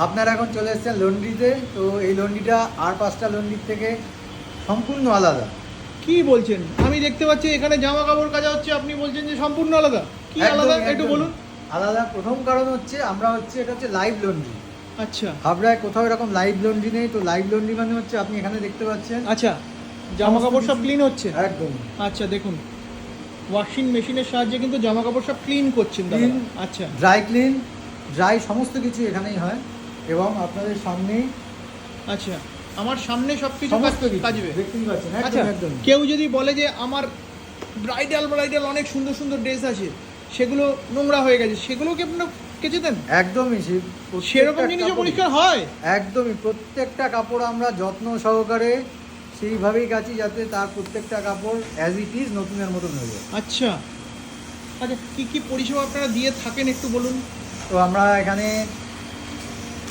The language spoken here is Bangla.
আপনারা এখন চলে এসেছেন লন্ড্রিতে। তো এই লন্ড্রিটা আর 5টা লন্ড্রির থেকে সম্পূর্ণ আলাদা। কি বলছেন? আমি দেখতে পাচ্ছি এখানে জামা কাপড় কাচা হচ্ছে, আপনি বলছেন যে সম্পূর্ণ আলাদা। কি আলাদা একটু বলুন। আলাদা প্রথম কারণ হচ্ছে এটা হচ্ছে লাইভ লন্ড্রি। আচ্ছা হাবড়ায় কোথাও এরকম লাইভ লন্ড্রি নেই। তো লাইভ লন্ড্রি মানে হচ্ছে আপনি এখানে দেখতে পাচ্ছেন আচ্ছা, জামা কাপড় সব ক্লিন হচ্ছে। একদম। আচ্ছা দেখুন, ওয়াশিং মেশিনের সাহায্যে কিন্তু জামা কাপড় সব ক্লিন করছেন দাদা। ক্লিন, আচ্ছা ড্রাই সমস্ত কিছু এখানেই হয় এবং আপনাদের সামনেই আচ্ছা, আমার সামনে সবকিছু সমস্ত কিছু কাজবে। দেখতেই পাচ্ছেন। আচ্ছা, একদম একদম। কেউ যদি বলে যে আমার ব্রাইডাল অনেক সুন্দর সুন্দর ড্রেস আছে, সেগুলো নোংরা হয়ে গেছে, সেগুলো কি আপনারা কেচে দেন? একদমই সেরকম জিনিসও পরিষ্কার হয়? একদমই, প্রত্যেকটা কাপড় আমরা যত্ন সহকারে সেইভাবেই কাচি যাতে তার প্রত্যেকটা কাপড় অ্যাজ ইট ইজ নতুনের মতন হয়ে যায়। আচ্ছা আচ্ছা, কি কি পরিষেবা আপনারা দিয়ে থাকেন একটু বলুন। তো আমরা এখানে